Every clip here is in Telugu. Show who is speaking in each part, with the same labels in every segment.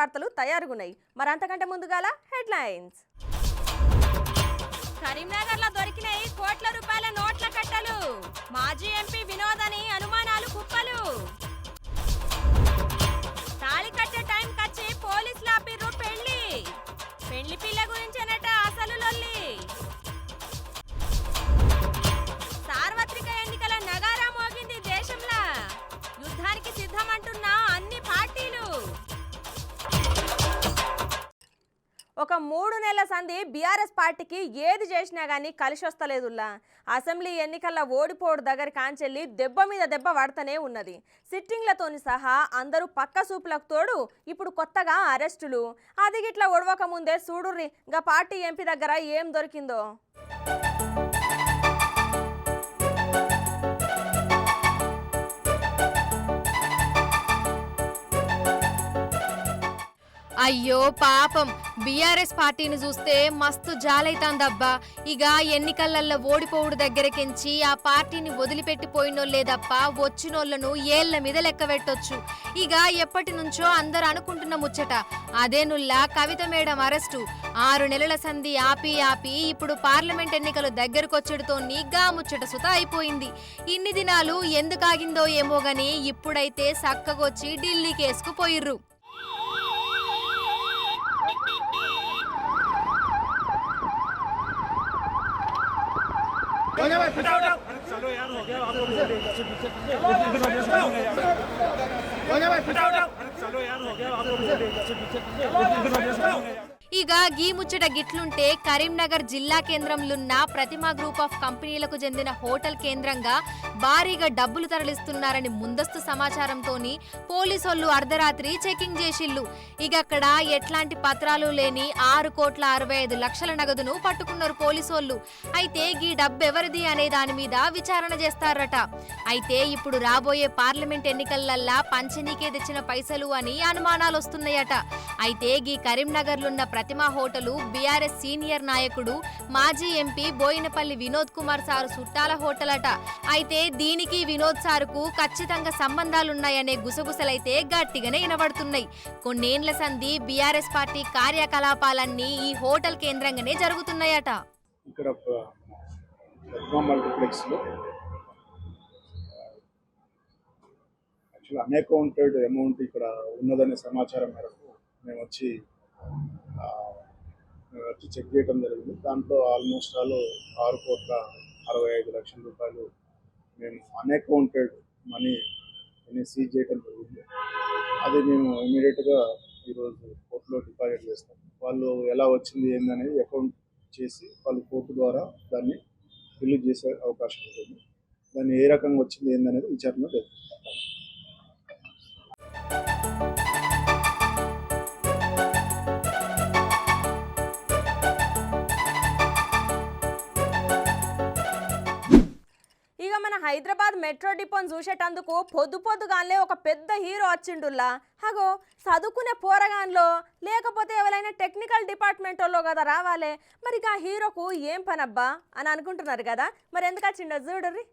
Speaker 1: వార్తలు తయారుగున్నాయి. మరి అంతకంటే ముందుగాల హెడ్లైన్స్.
Speaker 2: కరీంనగర్లో దొరికినాయి కోట్ల రూపాయల నోట్ల కట్టలు. మాజీ ఎంపీ వినోద్ అని అనుమానాలు కుప్పలు. తాళి కట్టే టైం కచ్చి పోలీసులు ఆపిర్రు పెళ్లి పిల్ల గురించేనట అసలు లొల్లి. సార్వత్రిక ఎన్నికల నగారా మోగింది దేశంలో. యుద్ధానికి సిద్ధమంటున్న అన్ని పార్టీలు.
Speaker 1: ఒక 3 నెలల సంధి బీఆర్ఎస్ పార్టీకి ఏది చేసినా కానీ కలిసి వస్తలేదుల్లా. అసెంబ్లీ ఎన్నికల్లో ఓడిపోడు దగ్గర కాంచెల్లి దెబ్బ మీద దెబ్బ పడతనే ఉన్నది. సిట్టింగ్లతోని సహా అందరూ పక్క సూపులకు తోడు ఇప్పుడు కొత్తగా అరెస్టులు. అది గిట్లా ఒడవక ముందే చూడుర్రి గా పార్టీ ఎంపీ దగ్గర ఏం దొరికిందో.
Speaker 3: అయ్యో పాపం, బీఆర్ఎస్ పార్టీని చూస్తే మస్తు జాలైతాందబ్బా. ఇక ఎన్నికలల్లో ఓడిపోవుడు దగ్గరకించి ఆ పార్టీని వదిలిపెట్టిపోయినోళ్లేదప్ప వచ్చినోళ్లను ఏళ్ల మీద లెక్క పెట్టొచ్చు. ఇక ఎప్పటి నుంచో అందరు అనుకుంటున్న ముచ్చట అదేనుల్లా కవిత మేడం అరెస్టు. 6 నెలల సంధి ఆపి ఇప్పుడు పార్లమెంట్ ఎన్నికలు దగ్గరకొచ్చడితో నీగా ముచ్చట సుత అయిపోయింది. ఇన్ని దినాలు ఎందుకాగిందో ఏమో గాని ఇప్పుడైతే సక్కగొచ్చి ఢిల్లీ కేసుకు పోయిర్రు.
Speaker 4: चलो यार हो गया आप चलो यार हो गया आप
Speaker 3: ఇక గీ ముచ్చట గిట్లుంటే కరీంనగర్ జిల్లా కేంద్రంలోన్న ప్రతిమా గ్రూప్ ఆఫ్ కంపెనీలకు చెందిన హోటల్ కేంద్రంగా భారీగా డబ్బులు తరలిస్తున్నారని ముందస్తు సమాచారంతోని పోలీసోళ్లు అర్ధరాత్రి చెకింగ్ చేసిల్లు. ఇక అక్కడ ఎట్లాంటి పత్రాలు లేని 6,65,00,000 నగదును పట్టుకున్నారు పోలీసోళ్లు. అయితే గీ డబ్బు ఎవరిది అనే దాని మీద విచారణ చేస్తారట. అయితే ఇప్పుడు రాబోయే పార్లమెంట్ ఎన్నికలల్లా పంచనీకే తెచ్చిన పైసలు అని అనుమానాలు వస్తున్నాయట. అయితే గీ కరీంనగర్లున్న ప్రతిమా హోటలు బీఆర్ఎస్ సీనియర్ నాయకుడు మాజీ ఎంపీ బోయినపల్లి వినోద్ కుమార్ సారు చుట్టాల హోటల్ అట. అయితే దీనికి వినోద్ సారుకు ఖచ్చితంగా సంబంధాలున్నాయనే గుసగుసలైతే గట్టిగానే వినబడుతున్నాయి. కొన్నేండ్ల సంధి బీఆర్ఎస్ పార్టీ కార్యకలాపాలన్నీ ఈ హోటల్ కేంద్రంగానే జరుగుతున్నాయట.
Speaker 5: ఇక్కడ మల్టీప్లెక్స్ లో యాక్చువల్ అన్అకౌంటెడ్ అమౌంట్ ఇక్కడ ఉన్నదనే సమాచారం మేరకు మేము వచ్చి చెక్ చేయడం జరిగింది. దాంట్లో ఆల్మోస్ట్ 6,65,00,000 రూపాయలు మేము అన్అకౌంటెడ్ మనీ సీజ్ చేయడం జరిగింది. అది మేము ఇమీడియట్గా ఈరోజు కోర్టులో డిపాజిట్ చేస్తాం. వాళ్ళు ఎలా వచ్చింది ఏందనేది అకౌంట్ చేసి వాళ్ళు కోర్టు ద్వారా దాన్ని రిలీజ్ చేసే అవకాశం ఉంటుంది. దాన్ని ఏ రకంగా వచ్చింది ఏందనేది విచారణ జరుగుతుంది.
Speaker 1: ఇక మన హైదరాబాద్ మెట్రో డిపోను చూసేటందుకు పొద్దుగానే ఒక పెద్ద హీరో వచ్చిండుల్లా. హగో చదువుకునే పోరగాన్లో లేకపోతే ఎవరైనా టెక్నికల్ డిపార్ట్మెంట్ వాళ్ళు కదా రావాలి. మరి ఇక హీరోకు ఏం పనబ్బా అని అనుకుంటున్నారు కదా. మరి ఎందుకు వచ్చిండో చూడర్రి.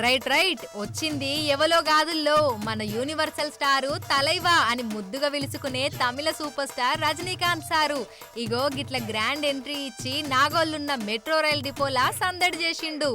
Speaker 3: రైట్ వచ్చింది ఎవలో గాదుల్లో మన యూనివర్సల్ స్టారు తలైవా అని ముద్దుగా పిలుచుకునే తమిళ సూపర్ స్టార్ రజనీకాంత్ సారు. ఇగో గిట్ల గ్రాండ్ ఎంట్రీ ఇచ్చి నాగోళ్ళున్న మెట్రో రైల్ డిపోలా సందడి చేసిండు.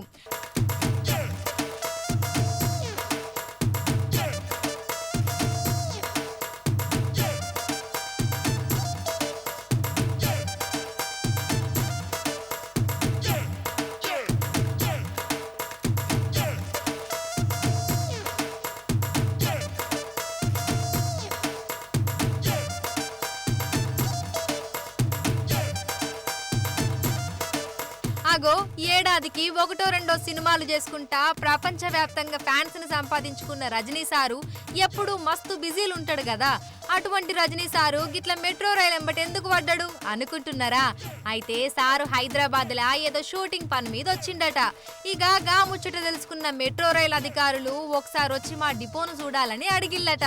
Speaker 3: అగో ఏడాదికి 1-2 సినిమాలు చేసుకుంటా ప్రపంచవ్యాప్తంగా ఫ్యాన్స్ ని సంపాదించుకున్న రజనీ సారు ఎప్పుడు మస్తు బిజీలు ఉంటాడు కదా. అటువంటి రజనీ సారు గిట్ల మెట్రో రైలు ఎంబటి ఎందుకు పడ్డాడు అనుకుంటున్నారా? అయితే సారు హైదరాబాద్ లా ఏదో షూటింగ్ పని మీద వచ్చిండట. ఇక గా ముచ్చట తెలుసుకున్న మెట్రో రైలు అధికారులు ఒకసారి వచ్చి మా డిపోను చూడాలని అడిగిల్లట.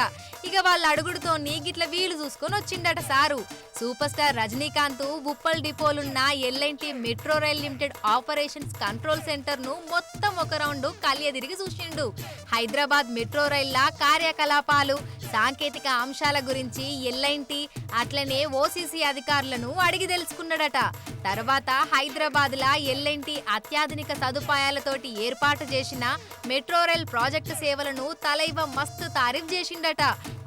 Speaker 3: ఇక వాళ్ళు అడుగుడుతోని గిట్ల వీలు చూసుకొని వచ్చిండట సారు. సూపర్ స్టార్ రజనీకాంత్ ఉప్పల్ డిపోలున్న LNT metro rail limited operations control centre ను మొత్తం ఒక రౌండ్ కలియ తిరిగి చూసిండు. హైదరాబాద్ మెట్రో రైళ్ల కార్యకలాపాలు, సాంకేతిక అంశాల గురించి ఎల్ఐంటి అట్లనే ఓసీసీ అధికారులను అడిగి తెలుసుకున్నాడట. తర్వాత హైదరాబాద్లా ఎల్ఐంటి అత్యాధునిక సదుపాయాలతోటి ఏర్పాటు చేసిన మెట్రో రైల్ ప్రాజెక్టు సేవలను తలైవ మస్తు తారీఫ్ చేసిండట.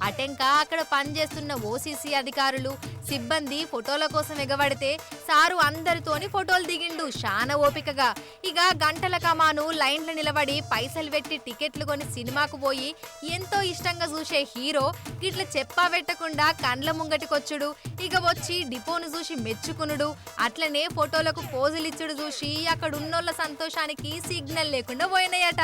Speaker 3: అటెంక అక్కడ పనిచేస్తున్న ఓసీసీ అధికారులు సిబ్బంది ఫోటోల కోసం ఎగబడితే సారు అందరితోని ఫోటోలు దిగిండు శాన ఓపికగా. ఇక గంటల కమాను లైన్లు నిలబడి పైసలు పెట్టి టికెట్లు కొని సినిమాకు పోయి ఎంతో ఇష్టంగా చూసే హీరో ఇట్లా చెప్పా పెట్టకుండా కండ్ల ముంగటికొచ్చుడు, ఇక వచ్చి డిపోను చూసి మెచ్చుకునుడు, అట్లనే ఫోటోలకు పోజులిచ్చుడు చూసి అక్కడ ఉన్నోళ్ళ సంతోషానికి సిగ్నల్ లేకుండా పోయినాయట.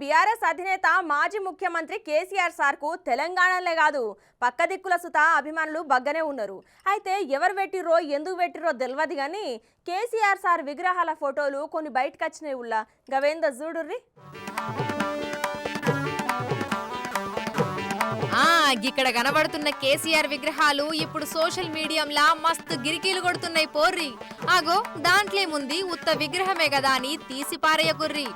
Speaker 1: బీఆర్ఎస్ అధినేత మాజీ ముఖ్యమంత్రి కేసీఆర్ సార్కు తెలంగాణలే కాదు పక్క దిక్కుల సుత అభిమానులు బగ్గనే ఉన్నారు. అయితే ఎవరు పెట్టిరో ఎందుకు పెట్టిరో తెలియదు కానీ కేసీఆర్ సార్ విగ్రహాల ఫోటోలు కొన్ని బయటకు వచ్చినాయి. ఉల్లా గవేంద చూడుర్రి.
Speaker 3: ఇక్కడ కనబడుతున్న కేసీఆర్ విగ్రహాలు ఇప్పుడు సోషల్ మీడియంలా మస్తు గిరికీలు కొడుతున్నాయి పోర్రి. ఆగో దాంట్లేముంది ఉత్త విగ్రహమే కదా అని తీసి పారేయకుర్రి.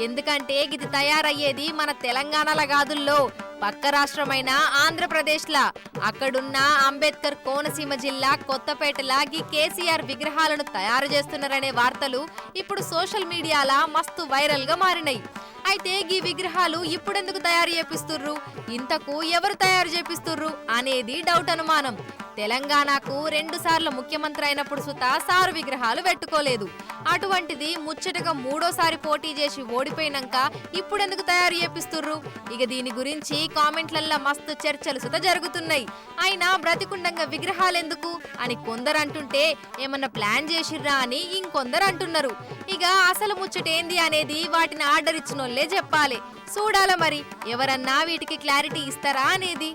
Speaker 3: ఎందుకంటే ఇది తయారయ్యేది మన తెలంగాణల గాదుల్లో పక్క రాష్ట్రమైన ఆంధ్రప్రదేశ్లా. అక్కడున్న అంబేద్కర్ కోనసీమ జిల్లా కొత్తపేటలా ఈ కేసీఆర్ విగ్రహాలను తయారు చేస్తున్నారనే వార్తలు ఇప్పుడు సోషల్ మీడియాలా మస్తు వైరల్ గా మారినాయి. అయితే ఈ విగ్రహాలు ఇప్పుడెందుకు తయారు చేపిస్తుర్రు, ఇంతకు ఎవరు తయారు చేపిస్తుర్రు అనేది డౌట్ అనుమానం. తెలంగాణకు 2 సార్లు ముఖ్యమంత్రి అయినప్పుడు సుతా సారు విగ్రహాలు పెట్టుకోలేదు. అటువంటిది ముచ్చటగా 3వ సారి పోటీ చేసి ఓడిపోయినాక ఇప్పుడెందుకు తయారు చేపిస్తుర్రు? ఇక దీని గురించి కామెంట్లల్లో మస్తు చర్చలు సుత జరుగుతున్నాయి. అయినా బ్రతికుండంగా విగ్రహాలెందుకు అని కొందరు అంటుంటే ఏమన్నా ప్లాన్ చేసిర్రా అని ఇంకొందరు అంటున్నారు. ఇక అసలు ముచ్చటేంది అనేది వాటిని ఆర్డర్ ఇచ్చినోళ్లే చెప్పాలి. చూడాల మరి ఎవరన్నా వీటికి క్లారిటీ ఇస్తారా అనేది.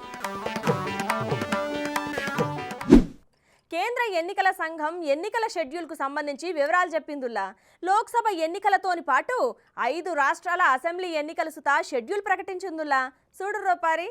Speaker 1: కేంద్ర ఎన్నికల సంఘం ఎన్నికల షెడ్యూల్కు సంబంధించి వివరాలు చెప్పిందుల్లా. లోక్సభ ఎన్నికలతోని పాటు 5 రాష్ట్రాల అసెంబ్లీ ఎన్నికల సుతా షెడ్యూల్ ప్రకటించిందుల్లా. చూడు రూపారి.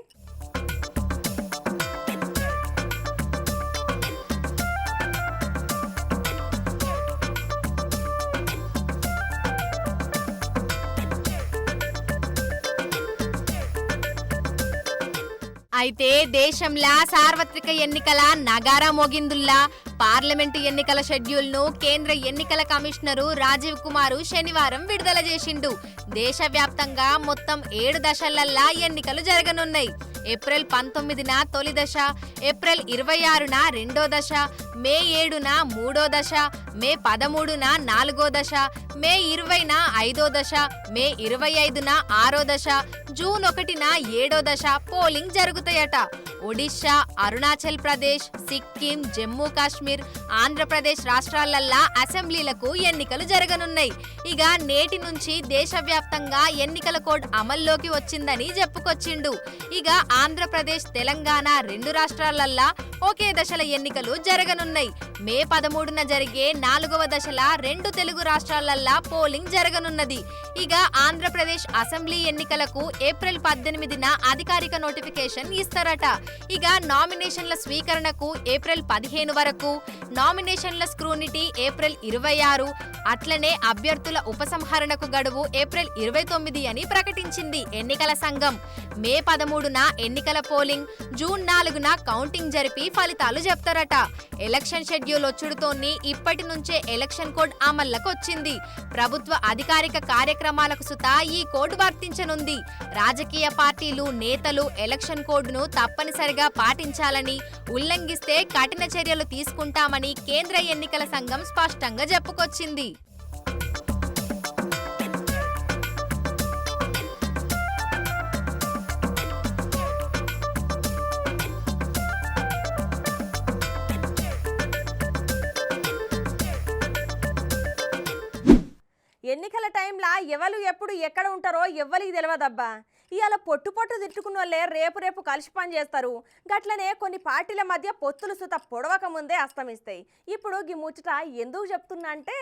Speaker 3: అయితే దేశంలా సార్వత్రిక ఎన్నికల నగారా మోగిందుల్లా. పార్లమెంటు ఎన్నికల షెడ్యూల్ ను కేంద్ర ఎన్నికల కమిషనరు రాజీవ్ కుమార్ శనివారం విడుదల చేసిండు. దేశవ్యాప్తంగా మొత్తం 7 దశలల్లా ఎన్నికలు జరగనున్నాయి. ఏప్రిల్ 19న తొలి దశ, ఏప్రిల్ 26న రెండో దశ, మే 7న మూడో దశ, మే 13న 4వ దశ, మే 20న 5వ దశ, మే 25న 6వ దశ, జూన్ 1న 7వ దశ పోలింగ్ జరుగుతాయట. ఒడిశా, అరుణాచల్ ప్రదేశ్, సిక్కిం, జమ్మూ కాశ్మీర్, ఆంధ్రప్రదేశ్ రాష్ట్రాలల్లా అసెంబ్లీలకు ఎన్నికలు జరగనున్నాయి. ఇక నేటి నుంచి దేశవ్యాప్తంగా ఎన్నికల కోడ్ అమల్లోకి వచ్చిందని చెప్పుకొచ్చిండు. ఇక ఆంధ్రప్రదేశ్, తెలంగాణ 2 రాష్ట్రాలల్లా ఒకే దశల ఎన్నికలు జరగనున్నాయి. మే 13న జరిగే 4వ దశల 2 తెలుగు రాష్ట్రాలల్లా పోలింగ్ జరగనున్నది. ఇక ఆంధ్రప్రదేశ్ అసెంబ్లీ ఎన్నికలకు ఏప్రిల్ 18న అధికారిక నోటిఫికేషన్ ఇస్తారట. ఇక నామినేషన్ల స్వీకరణకు ఏప్రిల్ 15 వరకు, నామినేషన్ల స్క్రూనిటీ ఏప్రిల్ 26, అట్లనే అభ్యర్థుల ఉపసంహరణకు గడువు ఏప్రిల్ 29 అని ప్రకటించింది ఎన్నికల సంఘం. మే 13న ఎన్నికల పోలింగ్, జూన్ 4న కౌంటింగ్ జరిపి ఫలితాలు చెప్తారట. ఎలక్షన్ షెడ్యూల్ వచ్చుడుతోని ఇప్పటి నుంచే ఎలక్షన్ కోడ్ అమల్లోకి వచ్చింది. ప్రభుత్వ అధికారిక కార్యక్రమాలకు సుతా ఈ కోడ్ వర్తించనుంది. రాజకీయ పార్టీలు, నేతలు ఎలక్షన్ కోడ్ను తప్పనిసరిగా పాటించాలని, ఉల్లంఘిస్తే కఠిన చర్యలు తీసుకుంటామని కేంద్ర ఎన్నికల సంఘం స్పష్టంగా చెప్పుకొచ్చింది.
Speaker 1: ఎన్నికల టైంలా ఎవరు ఎప్పుడు ఎక్కడ ఉంటారో ఎవ్వరికి తెలియదబ్బా. ఇవాళ పొట్టు తిట్టుకున్న వాళ్ళే రేపు కలిసి పని చేస్తారు. గట్లనే కొన్ని పార్టీల మధ్య పొత్తులు సుత పొడవక ముందే అస్తమిస్తాయి. ఇప్పుడు ఈ ముచ్చట ఎందుకు చెప్తున్నా అంటే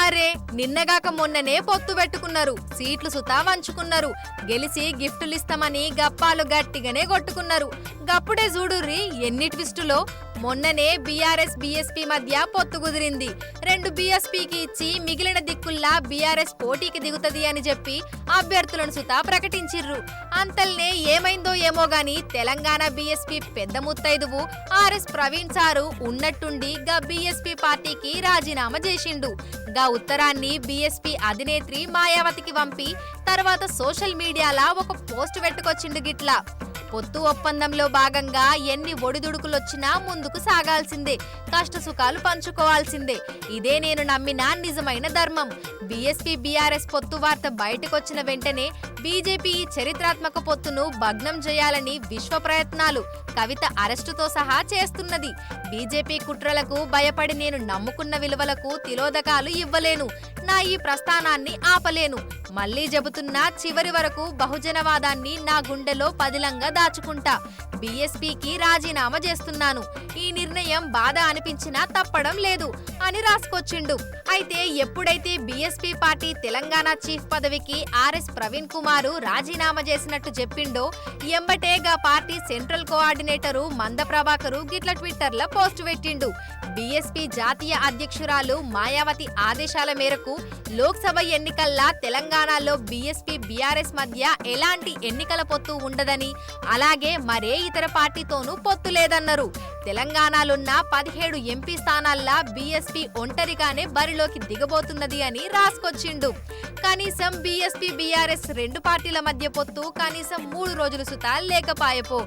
Speaker 3: అరే నిన్నగాక మొన్ననే పొత్తు పెట్టుకున్నారు, సీట్లు సుతా వంచుకున్నారు, గెలిచి గిఫ్టులు ఇస్తామని గప్పాలు గట్టిగానే కొట్టుకున్నారు. గప్పుడే చూడుర్రి ఎన్ని ట్విస్టులో. మొన్ననే బీఆర్ఎస్ బీఎస్పీ మధ్య పొత్తు కుదిరింది. 2 బీఎస్పీకి ఇచ్చి మిగిలిన దిక్కుల్లా బీఆర్ఎస్ పోటీకి దిగుతుంది అని చెప్పి అభ్యర్థులను సుతా ప్రకటించిర్రు. అంతల్నే ఏమైందో ఏమో గాని తెలంగాణ బీఎస్పీ పెద్ద ముత్తైదువు ఆర్ఎస్ ప్రవీణ్ సారు ఉన్నట్టుండి గా బీఎస్పీ పార్టీకి రాజీనామా చేసిండు. గా ఉత్తరాన్ని బీఎస్పీ అధినేత్రి మాయావతికి పంపి తర్వాత సోషల్ మీడియాలా ఒక పోస్ట్ పెట్టుకొచ్చిండు. గిట్లా పొత్తు ఒప్పందంలో భాగంగా ఎన్ని ఒడిదుడుకులొచ్చినా ముందుకు సాగాల్సిందే, కష్ట సుఖాలు పంచుకోవాల్సిందే. ఇదే నేను నమ్మిన నిజమైన ధర్మం. బీఎస్పీ బీఆర్ఎస్ పొత్తు వార్త బయటకొచ్చిన వెంటనే బీజేపీ ఈ చరిత్రాత్మక పొత్తును భగ్నం చేయాలని విశ్వ ప్రయత్నాలు కవిత అరెస్టుతో సహా చేస్తున్నది. బీజేపీ కుట్రలకు భయపడి నేను నమ్ముకున్న విలువలకు తిలోదకాలు ఇవ్వలేను, నా ఈ ప్రస్థానాన్ని ఆపలేను. మళ్లీ చెబుతున్నా చివరి వరకు బహుజనవాదాన్ని నా గుండెలో పదిలంగా దాచుకుంటా. బీఎస్పీకి రాజీనామా చేస్తున్నాను. ఈ నిర్ణయం బాధ అనిపించినా తప్పడం లేదు అని రాసుకొచ్చిండు. అయితే ఎప్పుడైతే బీఎస్పీ పార్టీ తెలంగాణ చీఫ్ పదవికి ఆర్ఎస్ ప్రవీణ్ కుమార్ రాజీనామా చేసినట్టు చెప్పిండో ఎంబటేగా పార్టీ సెంట్రల్ కోఆర్డినేటరు మంద ప్రభాకరు గిట్ల ట్విట్టర్లో పోస్ట్ పెట్టిండు. బీఎస్పీ జాతీయ అధ్యక్షురాలు మాయావతి ఆదేశాల మేరకు లోక్సభ ఎన్నికల్లా తెలంగాణలో బీఎస్పీ బీఆర్ఎస్ మధ్య ఎలాంటి ఎన్నికల పొత్తు ఉండదని, అలాగే మరే ఇతర పార్టీతోనూ పొత్తు లేదన్నారు. తెలంగాణలోన్న 17 ఎంపీ స్థానాల్లో బీఎస్పీ ఒంటరిగానే బరిలోకి దిగబోతున్నది అని రాసుకొచ్చిండు. కనీసం బీఎస్పీ బీఆర్ఎస్ 2 పార్టీల మధ్య పొత్తు కనీసం 3 రోజులు సుతా లేకపాయపో.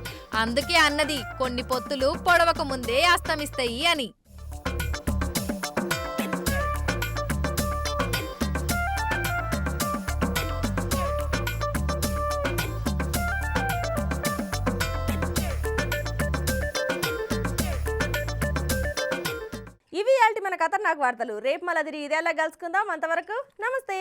Speaker 3: అందుకే అన్నది కొన్ని పొత్తులు పొడవక ముందే అస్తమిస్తాయి అని.
Speaker 1: ఇవి మన ఖతర్నాక్ వార్తలు. రేపు మళ్ళీ తిరిగి ఇదేలా కలుసుకుందాం. అంతవరకు నమస్తే.